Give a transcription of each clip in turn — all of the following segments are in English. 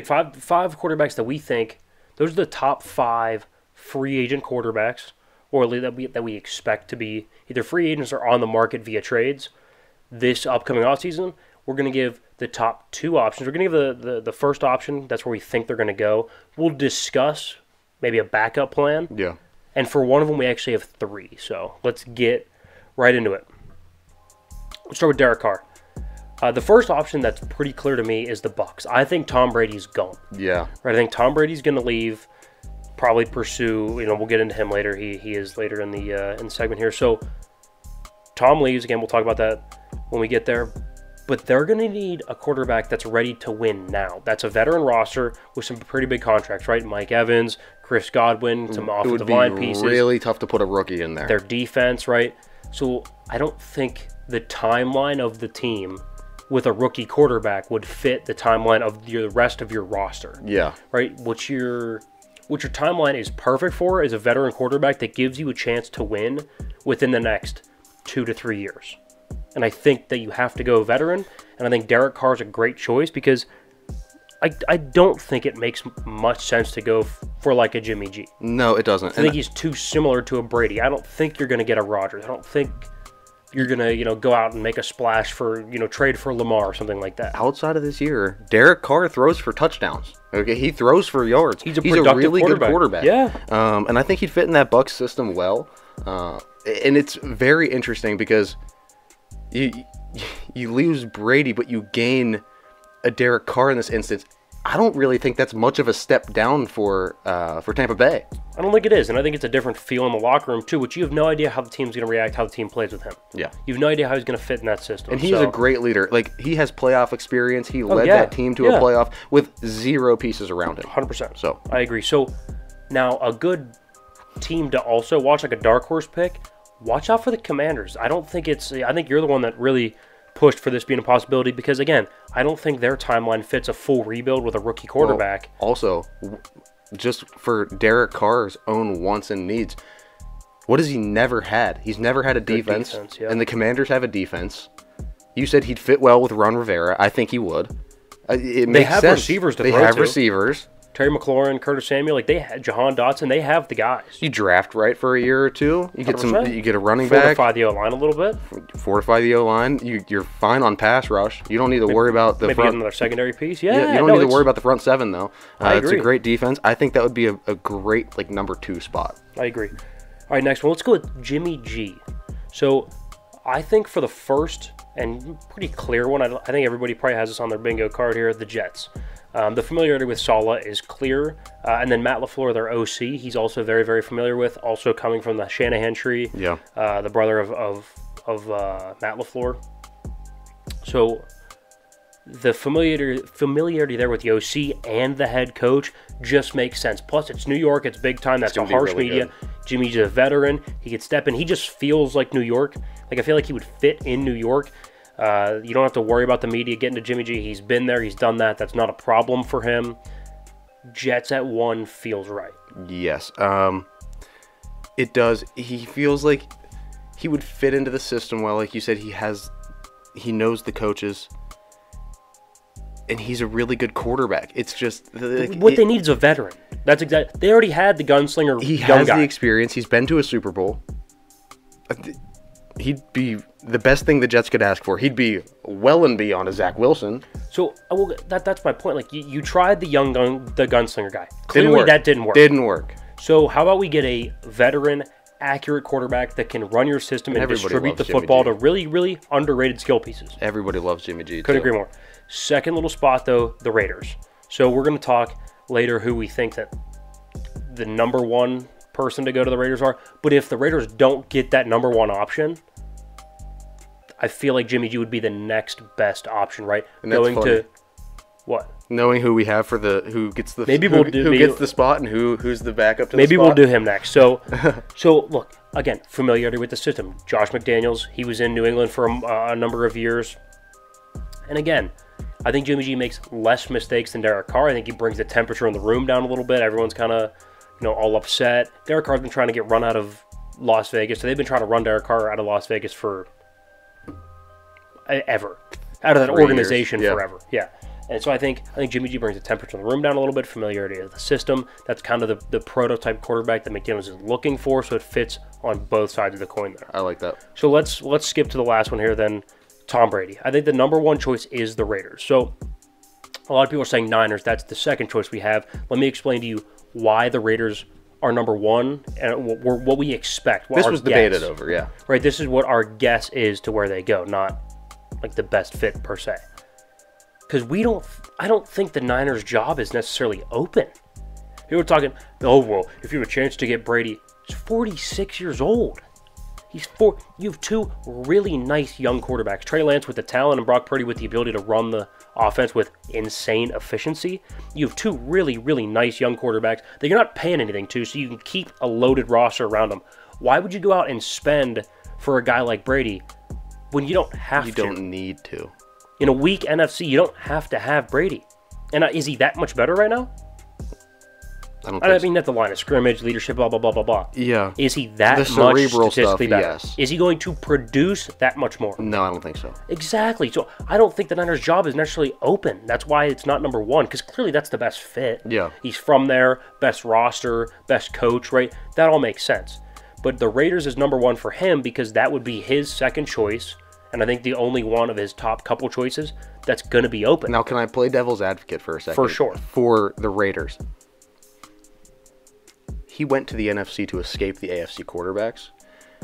Five quarterbacks that we think those are the top 5 free agent quarterbacks, or that we expect to be either free agents or on the market via trades this upcoming offseason. We're going to give the top 2 options. We're going to give the first option. That's where we think they're going to go. We'll discuss maybe a backup plan. Yeah. And for one of them, we actually have 3. So let's get right into it. Let's start with Derek Carr. The first option that's pretty clear to me is the Bucs. I think Tom Brady's gone. Yeah. Right. I think Tom Brady's going to leave. Probably pursue. We'll get into him later. He is later in the segment here. So Tom leaves again. We'll talk about that when we get there. But they're going to need a quarterback that's ready to win now. That's a veteran roster with some pretty big contracts, right? Mike Evans, Chris Godwin, some offensive line pieces. It would be really tough to put a rookie in there. Their defense, right? So I don't think the timeline of the team with a rookie quarterback would fit the timeline of the rest of your roster. Yeah. Right? What your timeline is perfect for is a veteran quarterback that gives you a chance to win within the next 2 to 3 years. And I think that you have to go veteran, and I think Derek Carr is a great choice because I don't think it makes much sense to go for like a Jimmy G. No, it doesn't. I think he's too similar to a Brady. I don't think you're going to get a Rodgers. I don't think you're going to, go out and make a splash for, trade for Lamar or something like that. Outside of this year, Derek Carr throws for touchdowns. Okay, he throws for yards. He's a really good quarterback. Yeah. And I think he'd fit in that Bucs system well. And it's very interesting because you lose Brady, but you gain a Derek Carr in this instance. I don't really think that's much of a step down for Tampa Bay. I don't think it is, and I think it's a different feel in the locker room too, which you have no idea how the team's going to react, how the team plays with him. Yeah. You have no idea how he's going to fit in that system. And he's a great leader. Like, he has playoff experience. He led that team to a playoff with 0 pieces around him. 100%. So I agree. So now a good team to also watch, like a dark horse pick, watch out for the Commanders. I think you're the one that really pushed for this being a possibility because, again, I don't think their timeline fits a full rebuild with a rookie quarterback. Well, also, just for Derek Carr's own wants and needs, what has he never had? He's never had a defense, and the Commanders have a defense. You said he'd fit well with Ron Rivera. I think he would. It makes sense. Receivers to throw to. They have receivers. Terry McLaurin, Curtis Samuel, they had Jahan Dotson. They have the guys. You draft right for a year or two. You get 100%. You get a running back. Fortify the O-line a little bit. Fortify the O-line. You're fine on pass rush. You don't need to worry about the maybe front. Get another secondary piece. You don't need to worry about the front 7 though. I agree. It's a great defense. I think that would be a great number 2 spot. I agree. All right, next one. Let's go with Jimmy G. So I think for the first and pretty clear one, I think everybody probably has this on their bingo card here, the Jets. The familiarity with Saleh is clear. And then Matt LaFleur, their OC, he's also very, very familiar with, also coming from the Shanahan tree. Yeah. The brother of Matt LaFleur. So the familiarity there with the OC and the head coach just makes sense. Plus, it's New York. It's big time. That's a harsh really media. Good. Jimmy's a veteran. He could step in. He just feels like New York. Like, I feel like he would fit in New York. You don't have to worry about the media getting to Jimmy G. He's been there. He's done that. That's not a problem for him. Jets at 1 feels right. Yes. It does. He feels like he would fit into the system well. Like you said, he knows the coaches. And he's a really good quarterback. It's just what they need is a veteran. That's exactly. They already had the gunslinger. He has the experience. He's been to a Super Bowl. He'd be the best thing the Jets could ask for. He'd be well and beyond a Zach Wilson. So that's my point. Like you tried the gunslinger guy. Clearly that didn't work. Didn't work. So how about we get a veteran, accurate quarterback that can run your system and distribute the football to really, really underrated skill pieces? Everybody loves Jimmy G. Couldn't agree more. Second little spot though, the Raiders. So we're going to talk later who we think that the number 1 person to go to the Raiders are. But if the Raiders don't get that number 1 option, I feel like Jimmy G would be the next best option, right? And that's funny. To what? Knowing who we have for who gets the gets the spot and who's the backup to the spot. Maybe we'll do him next. So look, again, familiarity with the system. Josh McDaniels, he was in New England for a number of years. And again, I think Jimmy G makes less mistakes than Derek Carr. I think he brings the temperature in the room down a little bit. Everyone's kind of, all upset. Derek Carr's been trying to get run out of Las Vegas. So they've been trying to run Derek Carr out of Las Vegas for ever. Out of that organization forever. Yeah. And so I think Jimmy G brings the temperature in the room down a little bit, familiarity of the system. That's kind of the prototype quarterback that McDaniels is looking for, so it fits on both sides of the coin there. I like that. So let's skip to the last one here then, Tom Brady. I think the number one choice is the Raiders. So a lot of people are saying Niners. That's the second choice we have. Let me explain to you why the Raiders are number one and what we expect. This was debated over, yeah. Right, this is what our guess is to where they go, not like the best fit per se. Because I don't think the Niners' job is necessarily open. People are talking, oh, well, if you have a chance to get Brady, he's 46 years old. You have two really nice young quarterbacks. Trey Lance with the talent and Brock Purdy with the ability to run the offense with insane efficiency. You have two really, really nice young quarterbacks that you're not paying anything to, so you can keep a loaded roster around them. Why would you go out and spend for a guy like Brady when you don't have to? You don't need to. In a weak NFC, you don't have to have Brady. And is he that much better right now? I mean, that's the line of scrimmage, leadership, blah, blah, blah, blah, blah. Yeah. Is he that much statistically better? Yes. Is he going to produce that much more? No, I don't think so. Exactly. So I don't think the Niners' job is necessarily open. That's why it's not number one, because clearly that's the best fit. Yeah. He's from there, best roster, best coach, right? That all makes sense. But the Raiders is number one for him because that would be his second choice, and I think the only one of his top couple choices that's going to be open. Now, can I play devil's advocate for a second? For sure. For the Raiders. He went to the NFC to escape the AFC quarterbacks.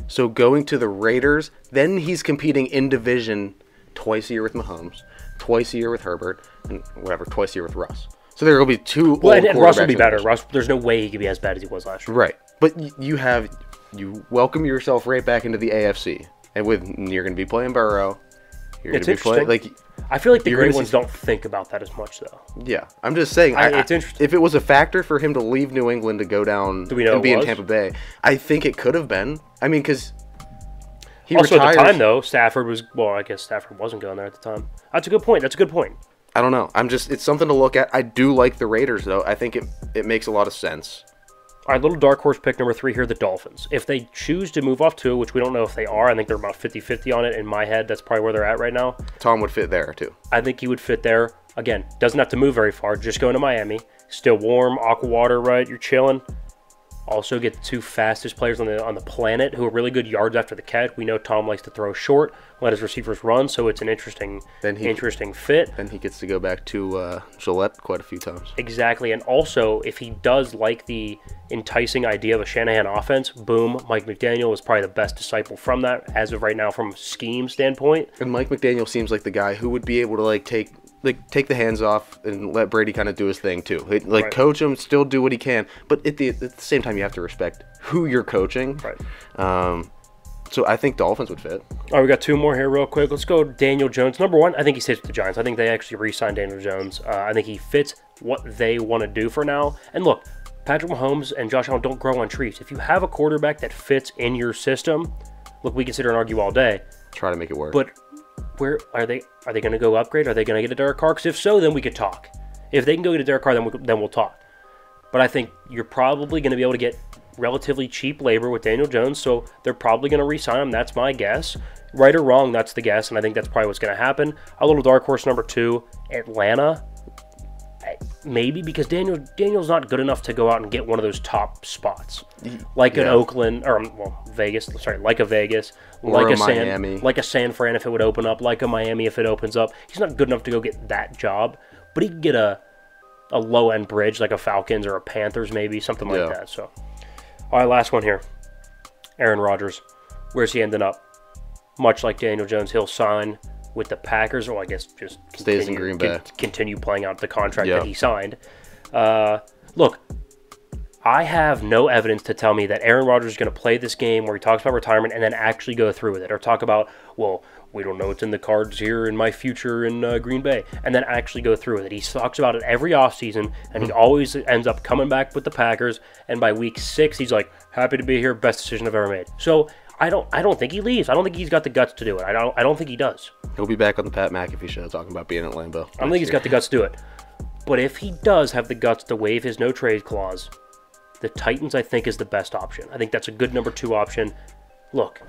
So going to the Raiders, then he's competing in division twice a year with Mahomes, twice a year with Herbert, and whatever, twice a year with Russ. So there will be two old quarterbacks. And Russ will be better. Russ, there's no way he could be as bad as he was last year. Right. But you welcome yourself right back into the AFC. And you're going to be playing Burrow. You're going to be playing, I feel like the great ones don't think about that as much, though. Yeah, I'm just saying. It's interesting. If it was a factor for him to leave New England to go down and be in Tampa Bay, I think it could have been. I mean, because he also retires. At the time, though, Stafford was. Well, I guess Stafford wasn't going there at the time. That's a good point. I don't know. It's something to look at. I do like the Raiders, though. I think it makes a lot of sense. All right, little dark horse pick number 3 here, the Dolphins. If they choose to move off Tua, which we don't know if they are, I think they're about 50-50 on it. In my head, that's probably where they're at right now. Tom would fit there, too. I think he would fit there. Again, doesn't have to move very far. Just going to Miami. Still warm, aqua water, right? You're chilling. Also get the two fastest players on the planet who are really good yards after the catch. We know Tom likes to throw short, let his receivers run, so it's an interesting fit. Then he gets to go back to Gillette quite a few times. Exactly, and also if he does like the enticing idea of a Shanahan offense, boom, Mike McDaniel is probably the best disciple from that as of right now from a scheme standpoint. And Mike McDaniel seems like the guy who would be able to take the hands off and let Brady kind of do his thing too. Right. Coach him, still do what he can, but at the same time you have to respect who you're coaching. Right. So I think Dolphins would fit. All right, we got two more here real quick. Let's go Daniel Jones. Number one, I think he stays with the Giants. I think they actually re-signed Daniel Jones. I think he fits what they want to do for now. And look, Patrick Mahomes and Josh Allen don't grow on trees. If you have a quarterback that fits in your system, look, we can sit here and argue all day. Try to make it work. But where are they? Are they going to go upgrade? Are they going to get a Derek Carr? Because if so, then we could talk. If they can go get a Derek Carr, then we'll talk. But I think you're probably going to be able to get relatively cheap labor with Daniel Jones, so they're probably going to re-sign him. That's my guess. Right or wrong, that's the guess, and I think that's probably what's going to happen. A little dark horse number 2, Atlanta. Maybe because Daniel's not good enough to go out and get one of those top spots, like an Oakland or Vegas. Sorry, like a Vegas, or like a Miami, like a San Fran if it would open up, like a Miami if it opens up. He's not good enough to go get that job, but he could get a low end bridge like a Falcons or a Panthers, maybe something like that. So, all right, last one here. Aaron Rodgers, where's he ending up? Much like Daniel Jones, he'll sign with the Packers, or I guess just stays in Green Bay. Continue playing out the contract that he signed. Look, I have no evidence to tell me that Aaron Rodgers is going to play this game where he talks about retirement and then actually go through with it, or talk about, well, we don't know what's in the cards here in my future in Green Bay, and then actually go through with it. He talks about it every offseason, and he always ends up coming back with the Packers, and by week 6, he's like, happy to be here, best decision I've ever made. So I don't think he leaves. I don't think he's got the guts to do it. I don't think he does. He'll be back on the Pat McAfee show talking about being at Lambeau. I don't think he's got the guts to do it. But if he does have the guts to waive his no-trade clause, the Titans, I think, is the best option. I think that's a good number 2 option. Look,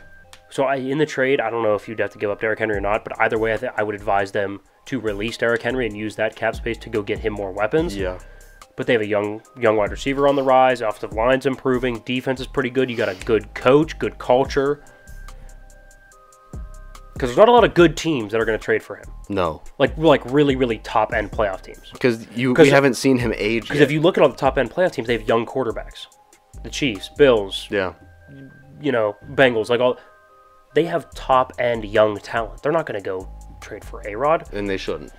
So in the trade, I don't know if you'd have to give up Derrick Henry or not, but either way, I would advise them to release Derrick Henry and use that cap space to go get him more weapons. Yeah. But they have a young wide receiver on the rise. Offensive line's improving. Defense is pretty good. You got a good coach, good culture. Because there's not a lot of good teams that are going to trade for him. No. Like really, really top-end playoff teams. Because we haven't seen him age Because if you look at all the top-end playoff teams, they have young quarterbacks. The Chiefs, Bills, Bengals, they have top-end young talent. They're not going to go trade for A-Rod. And they shouldn't.